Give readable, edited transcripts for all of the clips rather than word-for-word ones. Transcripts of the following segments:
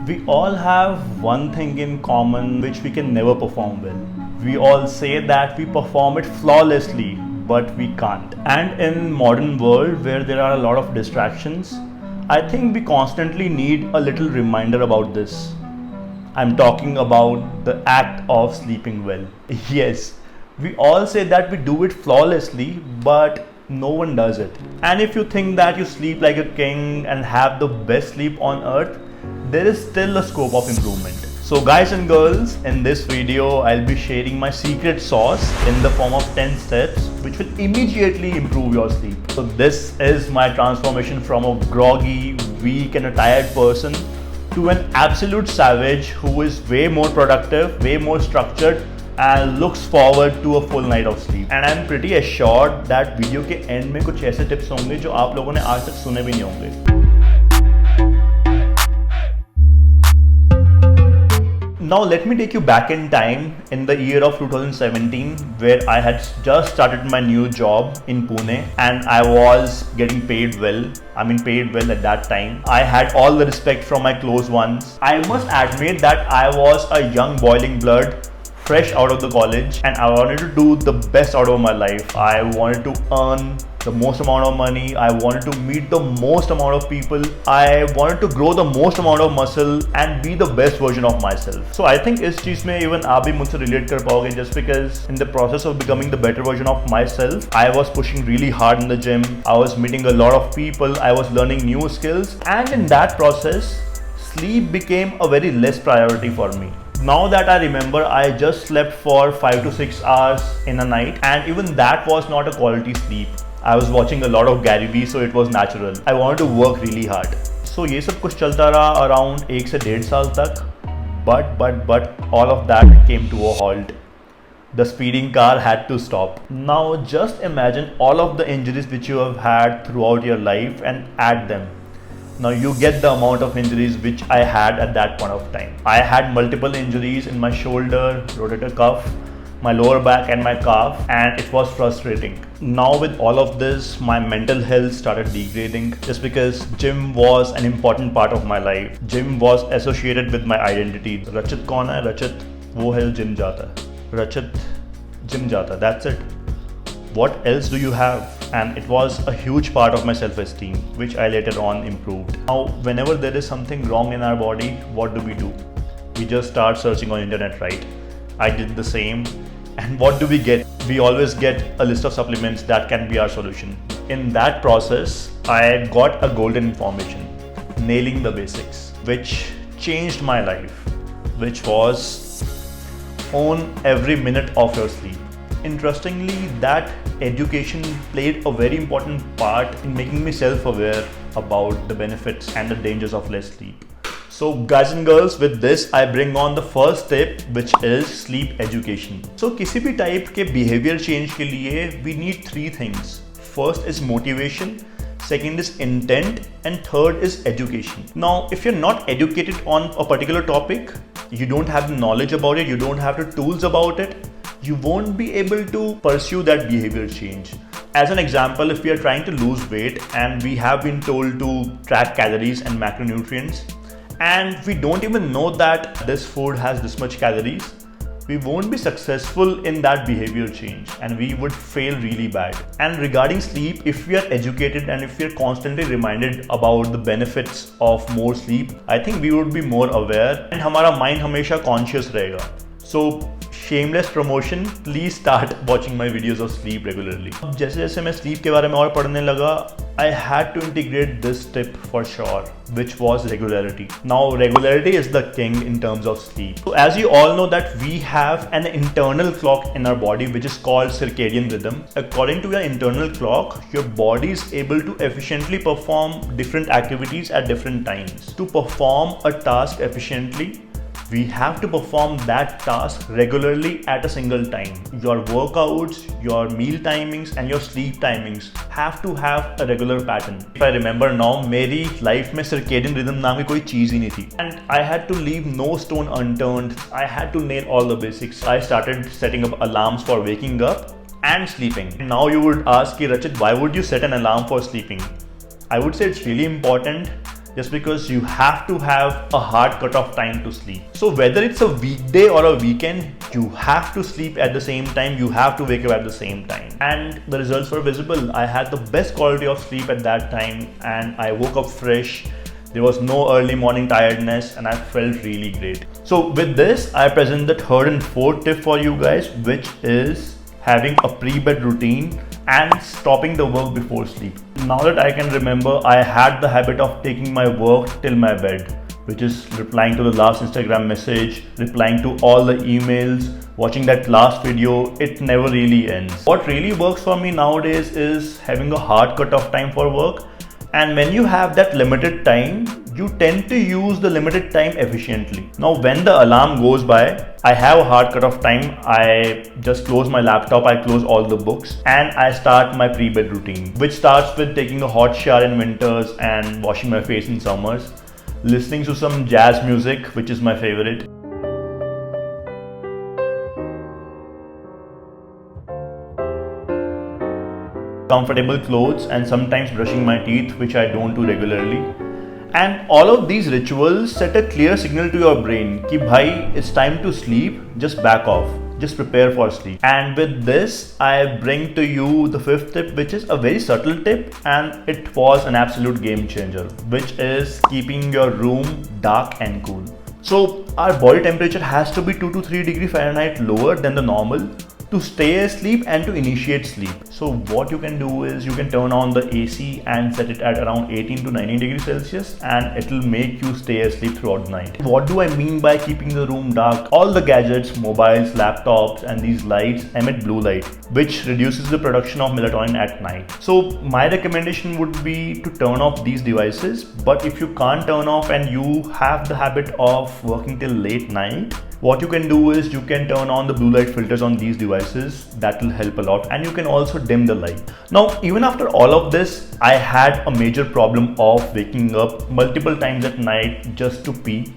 We all have one thing in common which we can never perform well. We all say that we perform it flawlessly, but we can't. And in modern world where there are a lot of distractions, I think we constantly need a little reminder about this. I'm talking about the act of sleeping well. Yes, we all say that we do it flawlessly, but no one does it. And if you think that you sleep like a king and have the best sleep on earth, there is still a scope of improvement. So guys and girls, in this video I'll be sharing my secret sauce in the form of 10 steps which will immediately improve your sleep. So this is my transformation from a groggy, weak and a tired person to an absolute savage who is way more productive, way more structured and looks forward to a full night of sleep. And I'm pretty assured that video के end में कुछ ऐसे tips होंगे जो आप लोगों ने आज तक सुने भी नहीं होंगे. Now let me take you back in time in the year of 2017 where I had just started my new job in Pune and I was getting paid well. Paid well at that time. I had all the respect from my close ones. I must admit that I was a young boiling blood, fresh out of the college, and I wanted to do the best out of my life. I wanted to earn the most amount of money. I wanted to meet the most amount of people. I wanted to grow the most amount of muscle and be the best version of myself. So I think इस चीज में even आप भी मुझसे relate कर पाओगे, just because in the process of becoming the better version of myself, I was pushing really hard in the gym. I was meeting a lot of people. I was learning new skills, and in that process, sleep became a very less priority for me. Now that I remember, I just slept for 5 to 6 hours in a night, and even that was not a quality sleep. I was watching a lot of Gary Vee, so it was natural. I wanted to work really hard. So ये सब कुछ चलता रहा around 1 से 1.5 साल तक. But all of that came to a halt. The speeding car had to stop. Now just imagine all of the injuries which you have had throughout your life and add them. Now you get the amount of injuries which I had at that point of time. I had multiple injuries in my shoulder, rotator cuff, my lower back and my calf, and it was frustrating. Now with all of this, my mental health started degrading just because gym was an important part of my life. Gym was associated with my identity. Rachit कौन है? Rachit वो है gym जाता है. Rachit gym जाता. That's it. What else do you have? And it was a huge part of my self-esteem, which I later on improved. Now, whenever there is something wrong in our body, what do? We just start searching on internet, right? I did the same. And what do we get? We always get a list of supplements that can be our solution. In that process, I got a golden information, nailing the basics, which changed my life, which was own every minute of your sleep. Interestingly, that education played a very important part in making me self-aware about the benefits and the dangers of less sleep. So guys and girls, with this I bring on the first tip, which is sleep education. So किसी भी type के behavior change के लिए we need 3 things. First is motivation, second is intent, and third is education. Now if you're not educated on a particular topic, you don't have the knowledge about it, you don't have the tools about it, you won't be able to pursue that behavior change. As an example, if we are trying to lose weight and we have been told to track calories and macronutrients, and we don't even know that this food has this much calories, we won't be successful in that behavior change and we would fail really bad. And regarding sleep, if we are educated and if we are constantly reminded about the benefits of more sleep, I think we would be more aware and हमारा mind हमेशा conscious रहेगा. So shameless promotion, please start watching my videos of sleep regularly. अब जैसे जैसे मैं sleep के बारे में और पढ़ने लगा, I had to integrate this tip for sure, which was regularity. Now regularity is the king in terms of sleep. So as you all know that we have an internal clock in our body which is called circadian rhythm. According to your internal clock, your body is able to efficiently perform different activities at different times. To perform a task efficiently, we have to perform that task regularly at a single time. Your workouts, your meal timings and your sleep timings have to have a regular pattern. If I remember now, मेरी life में circadian rhythm नाम की कोई चीज ही नहीं थी. And I had to leave no stone unturned. I had to nail all the basics. I started setting up alarms for waking up and sleeping. Now you would ask, Rachit, why would you set an alarm for sleeping? I would say it's really important just because you have to have a hard cutoff time to sleep. So whether it's a weekday or a weekend, you have to sleep at the same time, you have to wake up at the same time. And the results were visible. I had the best quality of sleep at that time and I woke up fresh. There was no early morning tiredness and I felt really great. So with this, I present the third and fourth tip for you guys, which is having a pre-bed routine and stopping the work before sleep. Now that I can remember, I had the habit of taking my work till my bed, which is replying to the last Instagram message, replying to all the emails, watching that last video. It never really ends. What really works for me nowadays is having a hard cut-off time for work. And when you have that limited time, you tend to use the limited time efficiently. Now, when the alarm goes by, I have a hard cut-off time. I just close my laptop, I close all the books, and I start my pre-bed routine, which starts with taking a hot shower in winters and washing my face in summers, listening to some jazz music, which is my favorite. Comfortable clothes and sometimes brushing my teeth, which I don't do regularly. And all of these rituals set a clear signal to your brain ki bhai, it's time to sleep, just back off, just prepare for sleep. And with this, I bring to you the fifth tip, which is a very subtle tip and it was an absolute game changer, which is keeping your room dark and cool. So our body temperature has to be 2 to 3 degrees Fahrenheit lower than the normal to stay asleep and to initiate sleep. So what you can do is you can turn on the AC and set it at around 18 to 19 degrees Celsius and it will make you stay asleep throughout the night. What do I mean by keeping the room dark? All the gadgets, mobiles, laptops and these lights emit blue light, which reduces the production of melatonin at night. So my recommendation would be to turn off these devices, but if you can't turn off and you have the habit of working till late night, what you can do is you can turn on the blue light filters on these devices. That will help a lot, and you can also dim the light. Now, even after all of this, I had a major problem of waking up multiple times at night just to pee,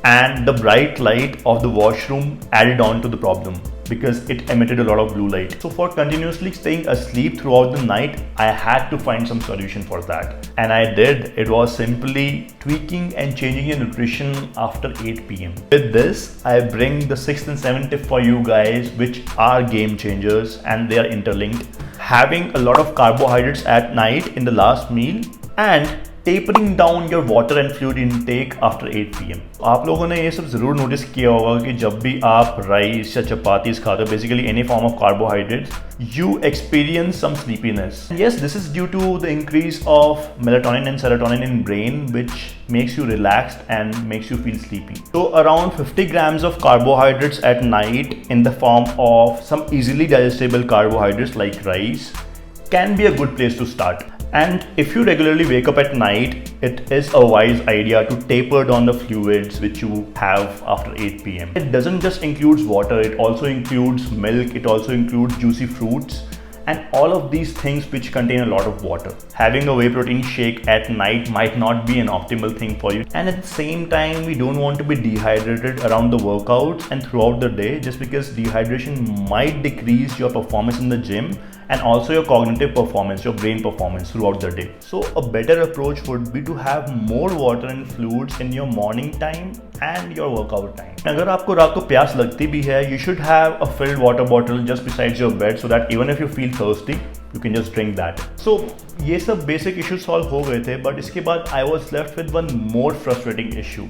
and the bright light of the washroom added on to the problem because it emitted a lot of blue light. So for continuously staying asleep throughout the night, I had to find some solution for that. And I did. It was simply tweaking and changing your nutrition after 8 p.m. With this, I bring the sixth and seventh tip for you guys, which are game changers and they are interlinked. Having a lot of carbohydrates at night in the last meal and tapering down your water and fluid intake after 8 p.m. आप लोगों ने ये सब जरूर notice किया होगा कि जब भी आप राइस या चपातीस खाते हो, basically any form of carbohydrates, you experience some sleepiness. Yes, this is due to the increase of melatonin and serotonin in brain, which makes you relaxed and makes you feel sleepy. So around 50 grams of carbohydrates at night in the form of some easily digestible carbohydrates like rice can be a good place to start. And if you regularly wake up at night, it is a wise idea to taper down the fluids which you have after 8 p.m. It doesn't just include water, it also includes milk, it also includes juicy fruits and all of these things which contain a lot of water. Having a whey protein shake at night might not be an optimal thing for you. And at the same time, we don't want to be dehydrated around the workouts and throughout the day, just because dehydration might decrease your performance in the gym and also your cognitive performance, your brain performance throughout the day. So a better approach would be to have more water and fluids in your morning time and your workout time. अगर आपको रात को प्यास लगती भी है, you should have a filled water bottle just besides your bed so that even if you feel thirsty, you can just drink that. So ये सब basic issues solve हो गए थे, but इसके बाद I was left with one more frustrating issue,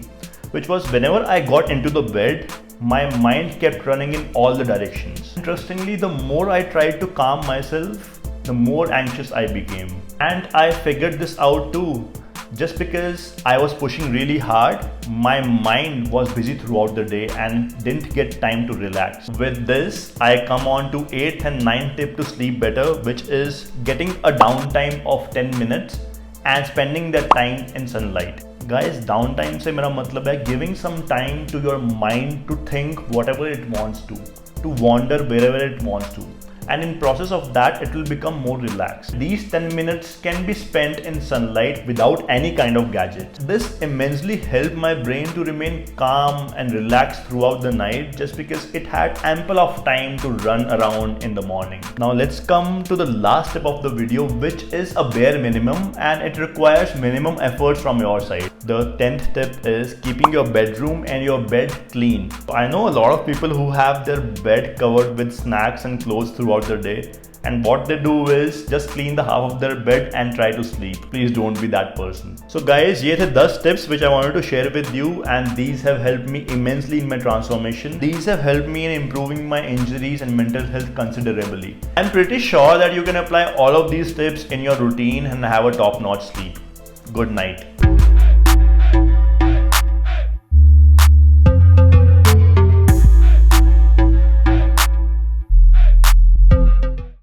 which was whenever I got into the bed, my mind kept running in all the directions. Interestingly, the more I tried to calm myself, the more anxious I became. And I figured this out too. Just because I was pushing really hard, my mind was busy throughout the day and didn't get time to relax. With this, I come on to 8th and 9th tip to sleep better, which is getting a downtime of 10 minutes and spending that time in sunlight. Guys, downtime से मेरा मतलब है giving some time to your mind to think whatever it wants to wander wherever it wants to. and in process of that it will become more relaxed. These 10 minutes can be spent in sunlight without any kind of gadget. This immensely helped my brain to remain calm and relaxed throughout the night, just because it had ample of time to run around in the morning. Now let's come to the last step of the video, which is a bare minimum and it requires minimum effort from your side. The 10th tip is keeping your bedroom and your bed clean. I know a lot of people who have their bed covered with snacks and clothes throughout the day, and what they do is just clean the half of their bed and try to sleep. Please don't be that person. So guys, ये थे 10 tips which I wanted to share with you, and these have helped me immensely in my transformation. These have helped me in improving my injuries and mental health considerably. I'm pretty sure that you can apply all of these tips in your routine and have a top-notch sleep. Good night.